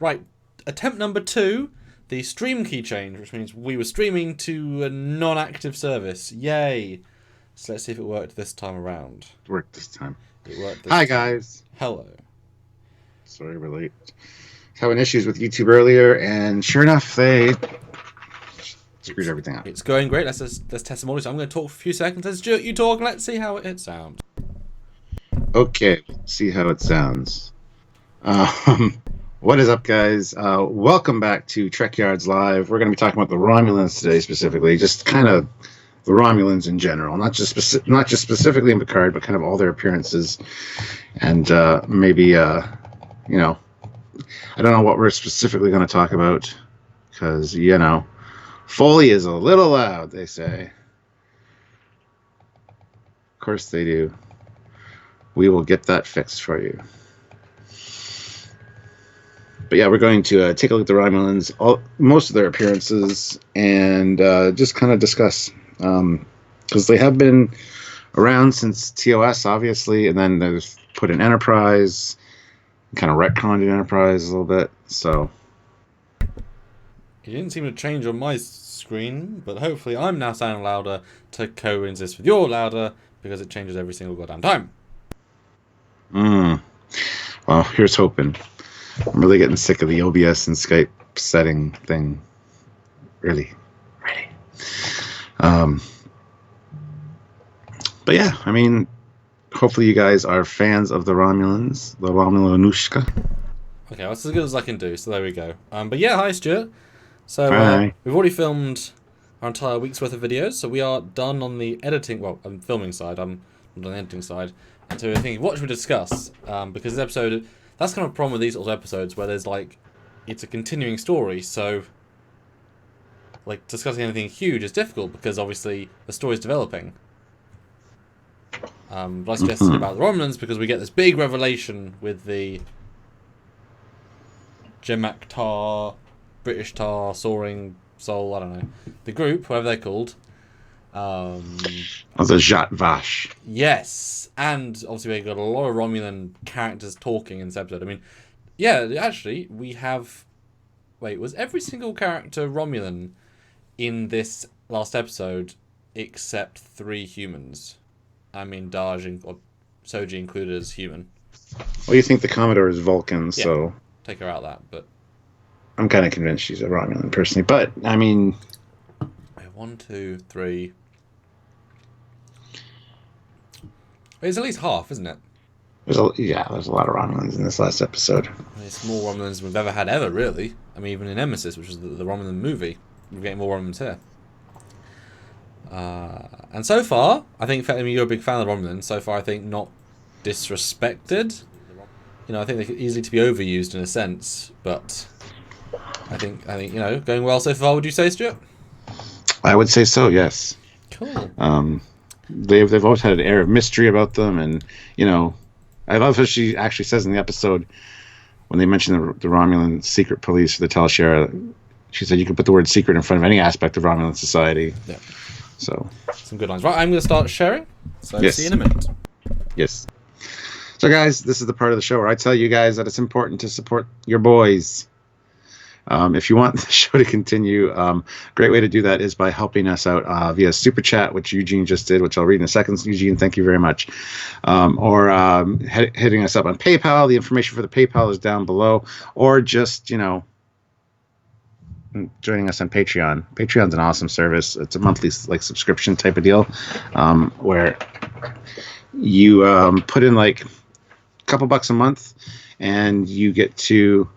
Right, attempt number 2, the stream key change, which means we were streaming to a non-active service. Yay! So let's see if it worked this time around. It worked this time. It worked this Hi, time. guys. Hello. Sorry we're late. Having issues with YouTube earlier, and sure enough, they screwed everything up. It's going great. Let's test some audio. So I'm going to talk for a few seconds. Let's Stuart, you talk, and let's see how it sounds. Okay, let's see how it sounds. What is up, guys? Welcome back to Trekyards Live. We're going to be talking about the Romulans today, specifically, just kind of the Romulans in general, not just specifically in Picard, but kind of all their appearances, and maybe I don't know what we're specifically going to talk about, because Foley is a little loud, they say. Of course they do. We will get that fixed for you. But yeah, we're going to take a look at the Romulans, most of their appearances, and just kind of discuss. Because they have been around since TOS, obviously, and then they've put in Enterprise, kind of retconned in Enterprise a little bit, so. It didn't seem to change on my screen, but hopefully I'm now sounding louder to coexist with your louder, because it changes every single goddamn time. Well, here's hoping. I'm really getting sick of the OBS and Skype setting thing. Really. But yeah, I mean, hopefully you guys are fans of the Romulans, the Romulanushka. Okay, well, that's as good as I can do, so there we go. But yeah, hi Stuart. So we've already filmed our entire week's worth of videos, so we are done on the editing, filming side, I'm not on the editing side. And so we're thinking, what should we discuss? Because this episode, that's kind of a problem with these sort of episodes, where there's it's a continuing story, so discussing anything huge is difficult, because obviously the story's developing. But I suggested about the Romulans, because we get this big revelation with the Gemak Tar, British Tar, Soaring Soul, I don't know, the group, whatever they're called. The Zhat Vash. Yes, and obviously we got a lot of Romulan characters talking in this episode. I mean, yeah, actually, we have... Wait, was every single character Romulan in this last episode except 3 humans? I mean, Daj or Soji included as human. Well, you think the Commodore is Vulcan, yeah, so... take her out of that, but... I'm kind of convinced she's a Romulan, personally, but, I mean... 1, 2, 3... It's at least half, isn't it? There's a lot of Romulans in this last episode. It's more Romulans than we've ever, really. I mean, even in Nemesis, which was the Romulan movie, we're getting more Romulans here. And so far, I think, you're a big fan of the Romulans, so far I think not disrespected. I think they could easily to be overused in a sense, but I think going well so far, would you say, Stuart? I would say so, yes. Cool. They've always had an air of mystery about them, and I love how she actually says in the episode when they mention the Romulan secret police or the Tal Shiar, she said you can put the word secret in front of any aspect of Romulan society. Yeah. So some good lines. Right, I'm going to start sharing. So yes. See you in a minute. Yes. So guys, this is the part of the show where I tell you guys that it's important to support your boys. If you want the show to continue, great way to do that is by helping us out via Super Chat, which Eugene just did, which I'll read in a second. Eugene, thank you very much. Or hitting us up on PayPal. The information for the PayPal is down below. Or just, joining us on Patreon. Patreon's an awesome service. It's a monthly subscription type of deal where you put in a couple bucks a month and you get to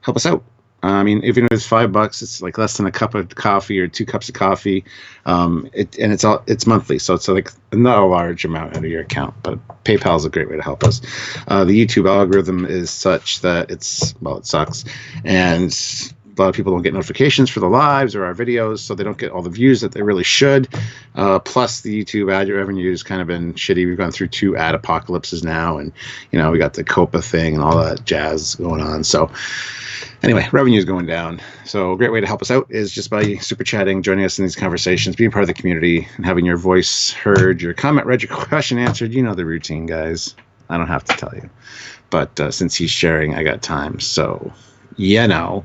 help us out. I mean, even if it's $5, it's less than a cup of coffee or 2 cups of coffee. It's monthly, so it's not a large amount out of your account. But PayPal is a great way to help us. The YouTube algorithm is such that it sucks, and a lot of people don't get notifications for the lives or our videos, so they don't get all the views that they really should. Plus, the YouTube ad revenue has kind of been shitty. We've gone through 2 ad apocalypses now, and we got the COPA thing and all that jazz going on. So anyway, revenue is going down. So a great way to help us out is just by super chatting, joining us in these conversations, being part of the community, and having your voice heard, your comment read, your question answered. You know the routine, guys. I don't have to tell you. But since he's sharing, I got time. So you know.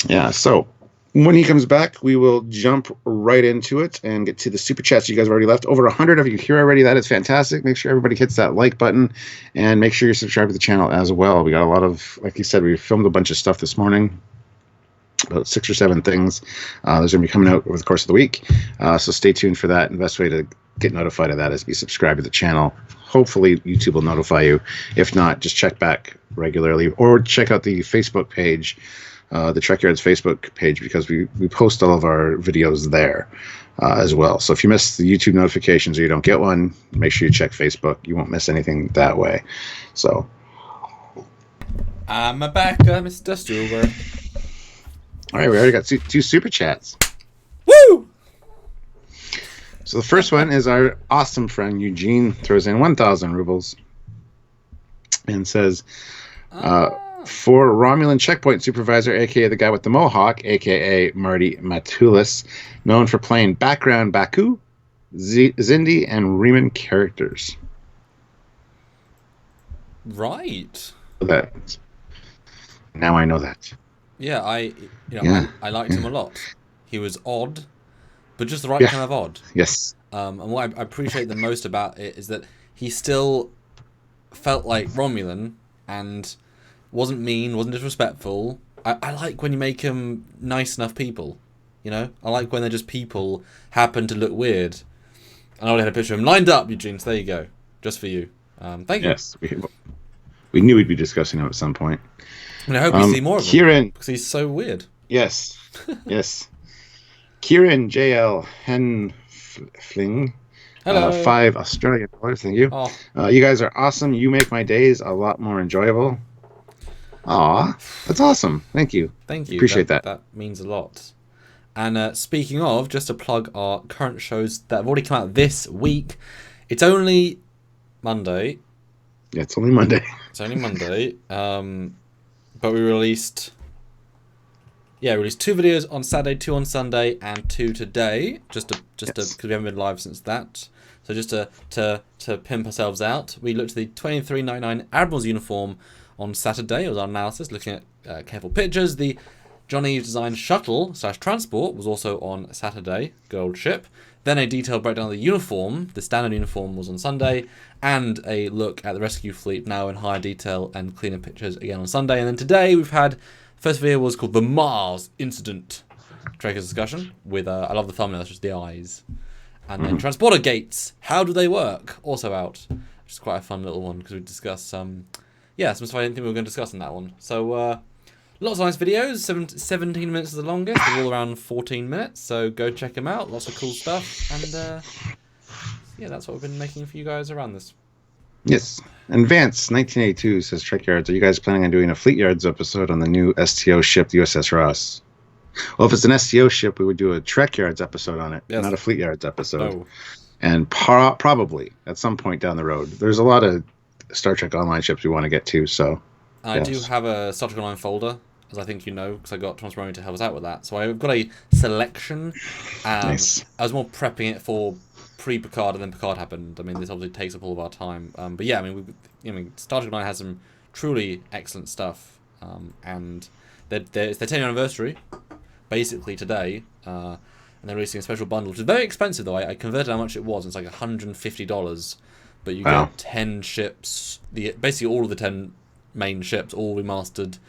Yeah, so when he comes back, we will jump right into it and get to the super chats you guys have already left. Over 100 of you here already. That is fantastic. Make sure everybody hits that like button and make sure you're subscribed to the channel as well. We got a lot of, like you said, we filmed a bunch of stuff this morning. About 6 or 7 things. Those are going to be coming out over the course of the week. So stay tuned for that. And the best way to get notified of that is be subscribed to the channel. Hopefully YouTube will notify you. If not, just check back regularly or check out the Facebook page, the Trekyards Facebook page, because we post all of our videos there as well. So if you miss the YouTube notifications or you don't get one, make sure you check Facebook. You won't miss anything that way. So I'm back, Mr. Stuber. All right, we already got two super chats. Woo! So the first one is our awesome friend Eugene throws in 1,000 rubles and says, for Romulan checkpoint supervisor, aka the guy with the mohawk, aka Marty Matulis, known for playing background Baku, Zindi, and Riemann characters. Right. Now I know that. Yeah, I liked him a lot. He was odd, but just the right kind of odd. Yes. And what I appreciate the most about it is that he still felt like Romulan and wasn't mean, wasn't disrespectful. I like when you make him nice enough people, you know? I like when they're just people happen to look weird. And I already had a picture of him lined up, Eugene, so there you go. Just for you. Thank you. Yes, we knew we'd be discussing him at some point. And I hope we see more of him. Kieran, because he's so weird. Yes. Yes. Kieran JL Henfling. Hello. $5 Australian. Thank you. Oh. You guys are awesome. You make my days a lot more enjoyable. Aw, that's awesome. Thank you. Thank you. Appreciate that. That means a lot. And speaking of, just to plug our current shows that have already come out this week, it's only Monday. Yeah, it's only Monday. It's only Monday. But we released 2 videos on Saturday, 2 on Sunday, and 2 today. Just because we haven't been live since that. So just to pimp ourselves out, we looked at the $23.99 Admiral's uniform on Saturday. It was our analysis, looking at careful pictures. The Johnny designed shuttle / transport was also on Saturday, gold ship. Then a detailed breakdown of the uniform, the standard uniform, was on Sunday, and a look at the rescue fleet now in higher detail and cleaner pictures again on Sunday. And then today we've had, first video was called The Mars Incident, Trekyards discussion, with, I love the thumbnail, it's just the eyes. And then Transporter Gates, How Do They Work, also out, which is quite a fun little one, because we discussed some stuff I didn't think we were going to discuss in that one. So, lots of nice videos, 17 minutes is the longest, they're all around 14 minutes, so go check them out, lots of cool stuff, and yeah, that's what we've been making for you guys around this. Yes. And Vance, 1982, says, Trekyards, are you guys planning on doing a Fleet Yards episode on the new STO ship, the USS Ross? Well, if it's an STO ship, we would do a Trekyards episode on it, not a Fleet Yards episode. Oh. And probably, at some point down the road, there's a lot of Star Trek Online ships we want to get to, so... I do have a Star Trek Online folder, as I think you know, because I got Thomas Romy to help us out with that. So I've got a selection. Nice. I was more prepping it for pre-Picard, and then Picard happened. I mean, this obviously takes up all of our time. But yeah, I mean, Star Trek Online has some truly excellent stuff. And it's their 10th anniversary, basically today. And they're releasing a special bundle, which is very expensive, though. I converted how much it was. It's like $150. But you get 10 ships, basically all of the 10 main ships, all remastered,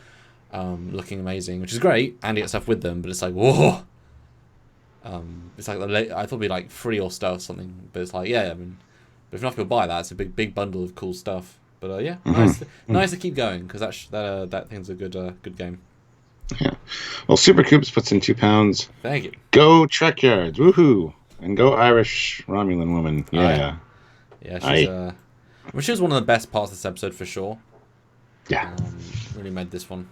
looking amazing, which is great, and you get stuff with them, but it's like, whoa! It's like, I thought it'd be like free or stuff, something, but it's like, yeah, I mean, but if enough people buy that, it's a big bundle of cool stuff. But yeah, nice to keep going, because that thing's a good game. Yeah. Well, Super Coops puts in £2. Thank you. Go Trekyards, woohoo! And go Irish Romulan woman. Yeah. Yeah, she was one of the best parts of this episode for sure. Yeah. Really made this one.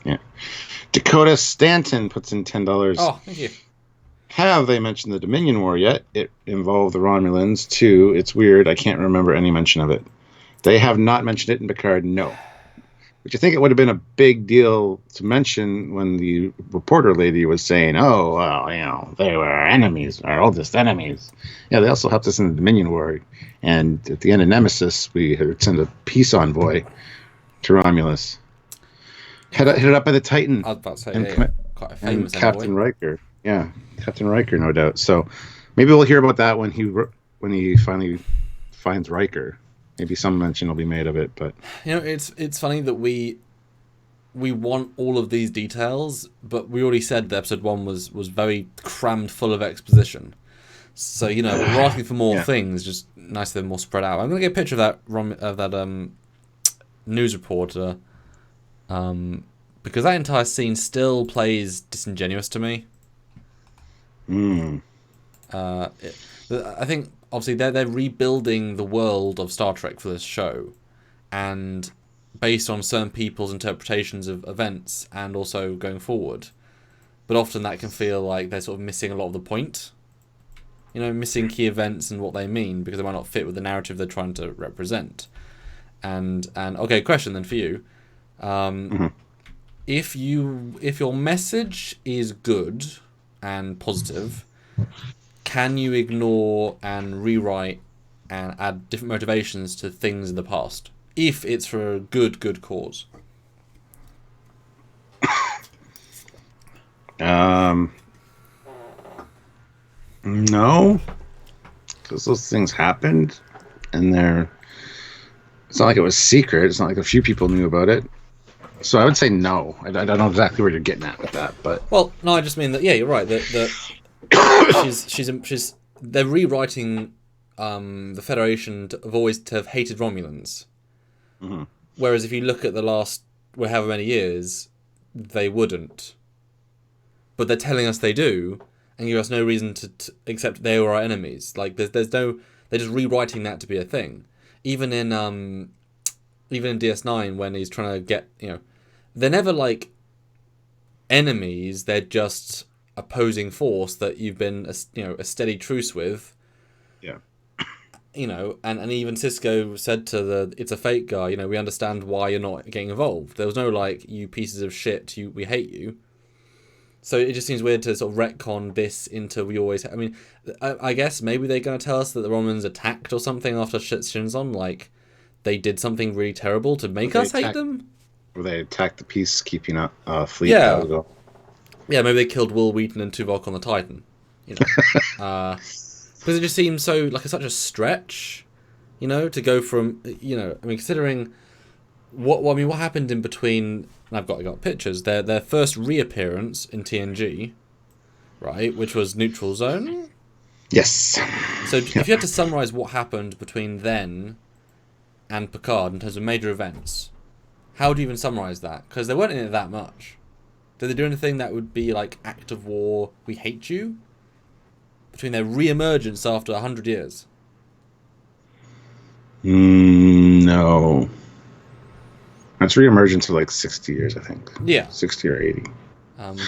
Yeah. Dakota Stanton puts in $10. Oh, thank you. Have they mentioned the Dominion War yet? It involved the Romulans too. It's weird. I can't remember any mention of it. They have not mentioned it in Picard. No. Which I think it would have been a big deal to mention when the reporter lady was saying, "Oh, well, they were our enemies, our oldest enemies." Yeah, they also helped us in the Dominion War, and at the end of Nemesis, we had sent a peace envoy to Romulus, headed up by the Titan. I was about to say, and, quite a famous and Captain envoy. Riker. Yeah, Captain Riker, no doubt. So maybe we'll hear about that when he finally finds Riker. Maybe some mention will be made of it, but it's funny that we want all of these details, but we already said that episode 1 was very crammed full of exposition. So we're asking for more things. Just nice to have more spread out. I'm gonna get a picture of that news reporter, because that entire scene still plays disingenuous to me. I think obviously they're rebuilding the world of Star Trek for this show, and based on certain people's interpretations of events and also going forward. But often that can feel like they're sort of missing a lot of the point. Missing key events and what they mean because they might not fit with the narrative they're trying to represent. And okay, question then for you. If your message is good and positive, can you ignore and rewrite and add different motivations to things in the past if it's for a good cause? No, because those things happened, and it's not like it was secret. It's not like a few people knew about it. So I would say no. I don't know exactly where you're getting at with that, but no, I just mean that you're right. That they're rewriting the Federation to have hated Romulans. Mm-hmm. Whereas if you look at the last however many years, they wouldn't. But they're telling us they do, and give us no reason to accept they were our enemies. Like there's no, they're just rewriting that to be a thing. Even in DS9 when he's trying to get they're never like enemies. They're just opposing force that you've been a steady truce with. Yeah. And even Cisco said to it's a fake guy, we understand why you're not getting involved. There was no like, you pieces of shit, we hate you. So it just seems weird to sort of retcon this into we always... I mean, I guess maybe they're going to tell us that the Romulans attacked or something after Shinzon, like they did something really terrible to make us hate them? Or they attacked the peacekeeping fleet. Yeah. Yeah, maybe they killed Will Wheaton and Tuvok on the Titan. Because it just seems so like such a stretch, to go from, considering what happened in between. And I got pictures. Their first reappearance in TNG, right, which was Neutral Zone. Yes. So if you had to summarize what happened between then and Picard in terms of major events, how do you even summarize that? Because they weren't in it that much. Did they do anything that would be like act of war, we hate you? Between their re-emergence after 100 years? No. That's re-emergence of like 60 years, I think. Yeah. 60 or 80.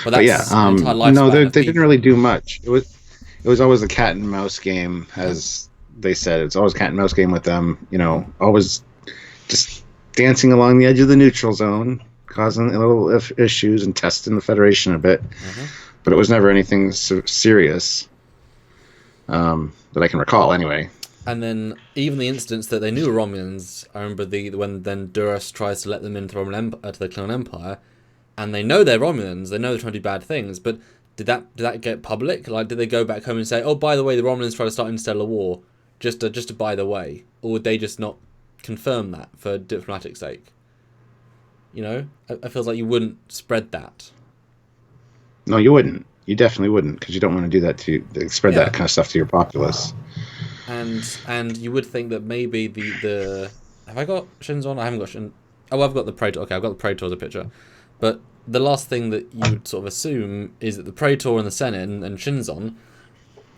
But yeah, no, they didn't really do much. It was always a cat and mouse game, as they said. It's always cat and mouse game with them. Always just dancing along the edge of the neutral zone, causing little issues and testing the Federation a bit. Mm-hmm. But it was never anything serious that I can recall, anyway. And then even the instance that they knew were Romulans, I remember when then Duras tries to let them into the Klingon Empire, and they know they're Romulans, they know they're trying to do bad things, but did that get public? Like, did they go back home and say, oh, by the way, the Romulans try to start interstellar war, just to by the way, or would they just not confirm that for diplomatic sake? I feels like you wouldn't spread that. No, you wouldn't. You definitely wouldn't, because you don't want to do that spread that kind of stuff to your populace. And you would think that maybe the have I got Shinzon? I haven't got Shin. Oh, I've got the Praetor. Okay, I've got the Praetor as a picture. But the last thing that you would sort of assume is that the Praetor and the Senate and Shinzon,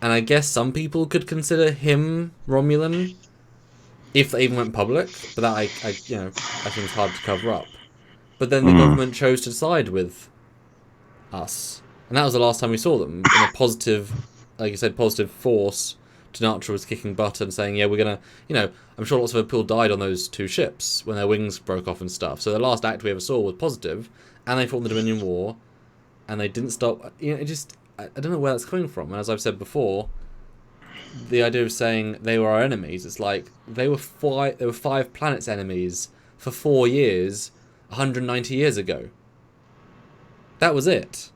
and I guess some people could consider him Romulan if they even went public. But that I think it's hard to cover up. But then the government chose to side with us, and that was the last time we saw them in a positive, like you said, positive force Sinatra was kicking butt and saying, yeah, we're going to, I'm sure lots of people died on those 2 ships when their wings broke off and stuff. So the last act we ever saw was positive, and they fought in the Dominion War, and they didn't stop. It just, I don't know where that's coming from. And as I've said before, the idea of saying they were our enemies, it's like they were 5 planets' enemies for 4 years, 190 years ago. That was it.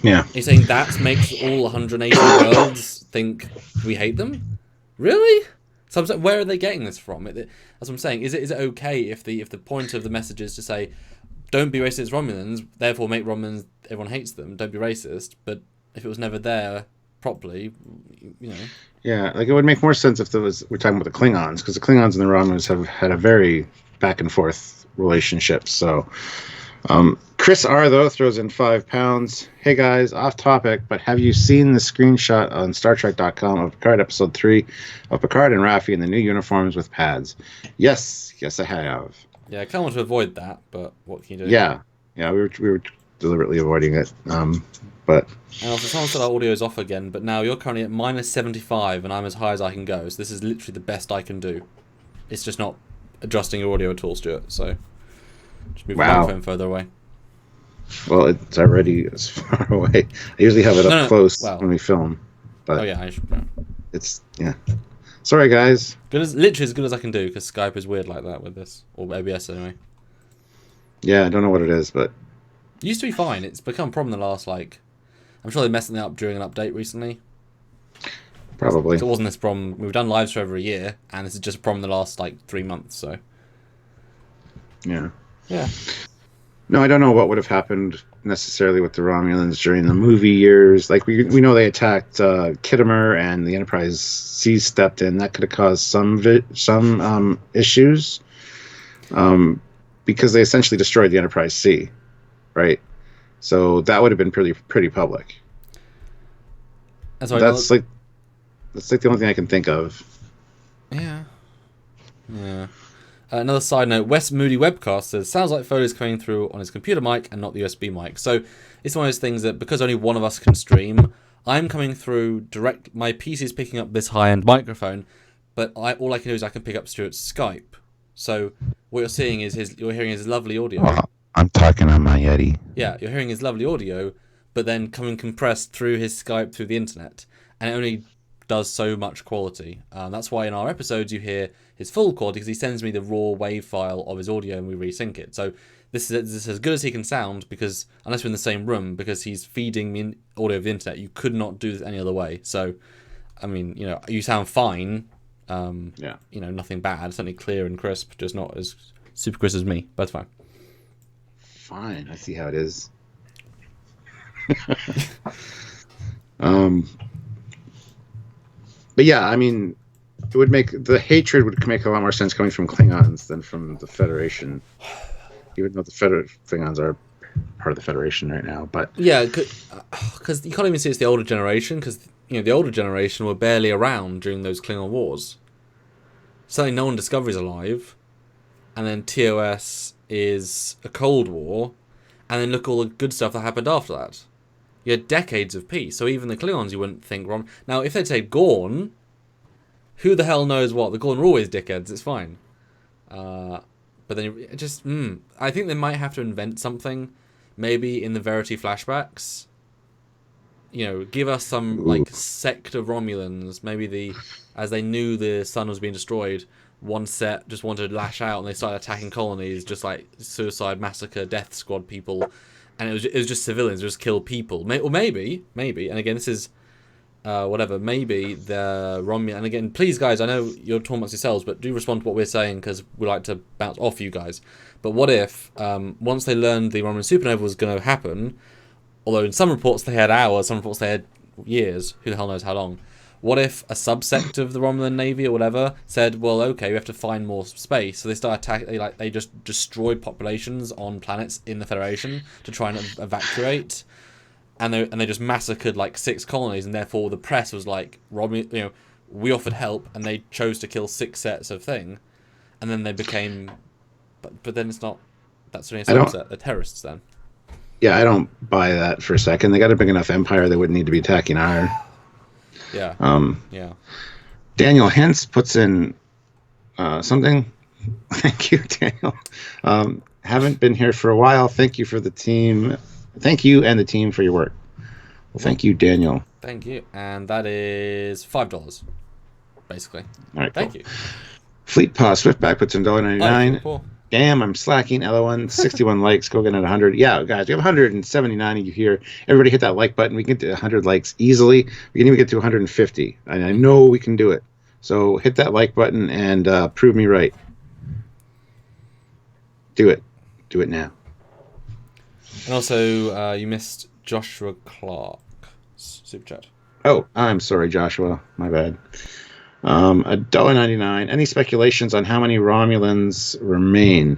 Yeah. You're saying that makes all 180 worlds think we hate them? Really? So I'm saying, where are they getting this from? That's what I'm saying. Is it okay if the point of the message is to say, don't be racist Romulans, therefore make Romulans, everyone hates them, don't be racist, but if it was never there properly, Yeah, like it would make more sense if we're talking about the Klingons, because the Klingons and the Romulans have had a very back and forth relationship. So Chris R, though, throws in £5. Hey guys, off topic, but have you seen the screenshot on StarTrek.com of Picard episode 3 of Picard and Raffi in the new uniforms with pads? Yes, I have. Yeah, I kind of want to avoid that, but what can you do? Yeah, we were deliberately avoiding it, but. And also, someone said our audio is off again, but now you're currently at -75, and I'm as high as I can go. So this is literally the best I can do. It's just not adjusting your audio at all, Stuart. So just move the microphone further away. Well, it's already as far away. I usually have it up close when we film. But I should. No. It's Sorry, guys. Literally as good as I can do, because Skype is weird like that with this, or ABS anyway. Yeah, I don't know what it is, but it used to be fine. It's become a problem in the last I'm sure they messed it up during an update recently. Probably. So it wasn't this problem. We've done lives for over a year, and this is just a problem in the last 3 months. So. Yeah. Yeah. No, I don't know what would have happened necessarily with the Romulans during the movie years. Like we know they attacked Kittimer, and the Enterprise C stepped in. That could have caused some issues, because they essentially destroyed the Enterprise C, right? So that would have been pretty public. That's like the only thing I can think of. Yeah. Yeah. Another side note, West Moody Webcast says, sounds like Foley's coming through on his computer mic and not the USB mic. So it's one of those things that because only one of us can stream, I'm coming through direct. My PC is picking up this high-end microphone, but all I can do is I can pick up Stuart's Skype. So what you're seeing is you're hearing his lovely audio. Oh, I'm talking on my Yeti. Yeah, you're hearing his lovely audio, but then coming compressed through his Skype through the internet, and it only does so much quality. That's why in our episodes you hear his full quality, because he sends me the raw wave file of his audio and we resync it. So this is as good as he can sound, because unless we're in the same room, because he's feeding me audio of the internet, you could not do this any other way. So, I mean, you sound fine. Nothing bad. Certainly clear and crisp, just not as super crisp as me, but it's fine. Fine, I see how it is. But yeah, I mean, the hatred would make a lot more sense coming from Klingons than from the Federation. Even though the Klingons are part of the Federation right now, but yeah, because you can't even see it's the older generation, because the older generation were barely around during those Klingon wars. Certainly, no one discovers alive, and then TOS is a Cold War, and then look at all the good stuff that happened after that. You had decades of peace, so even the Klingons you wouldn't think wrong. Now, if they'd say Gorn, who the hell knows what? The Gorn are always dickheads, it's fine. But then I think they might have to invent something, maybe in the Verity flashbacks. Give us some sect of Romulans. Maybe as they knew the sun was being destroyed, one set just wanted to lash out and they started attacking colonies, just like suicide, massacre, death squad people. And it was just civilians, just kill people. Or maybe, and again, this is whatever. Maybe the Romulan. And again, please, guys, I know you're talking amongst yourselves, but do respond to what we're saying, because we like to bounce off you guys. But what if once they learned the Romulan supernova was going to happen, although in some reports they had hours, some reports they had years, who the hell knows how long. What if a subsect of the Romulan Navy or whatever said, well, okay, we have to find more space. So they start attacking, they just destroy populations on planets in the Federation to try and evacuate. And they just massacred 6 colonies, and therefore the press was like, we offered help, and they chose to kill 6 sets of thing. And then they became, but then it's not, that's only a subset, they're terrorists then. Yeah, I don't buy that for a second. They got a big enough empire, they wouldn't need to be attacking our... Yeah. Yeah. Daniel Hens puts in something. Thank you, Daniel. Haven't been here for a while. Thank you for the team. Thank you and the team for your work. Well, thank you, Daniel. Thank you. And that is $5, basically. All right, Thank cool. you. Fleet Paw Swiftback puts in $1.99. Oh, Damn, I'm slacking. LO1, 61 likes. Go get it 100. Yeah, guys, we have 179 of you here. Everybody hit that like button. We can get to 100 likes easily. We can even get to 150. And I know we can do it. So hit that like button and prove me right. Do it. Do it now. And also, you missed Joshua Clark. Super chat. Oh, I'm sorry, Joshua. My bad. $1.99. Any speculations on how many Romulans remain?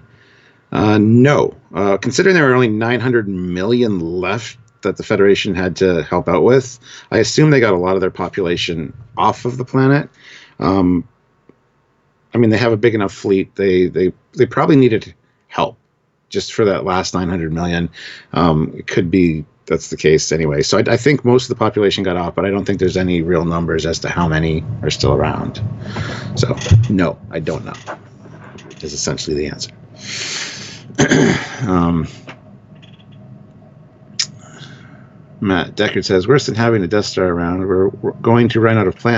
No. Considering there are only 900 million left that the Federation had to help out with, I assume they got a lot of their population off of the planet. I mean, they have a big enough fleet. They probably needed help just for that last 900 million. It could be that's the case anyway. So I think most of the population got off, but I don't think there's any real numbers as to how many are still around. So, no, I don't know, is essentially the answer. Matt Deckard says, worse than having a Death Star around, we're going to run out of planets.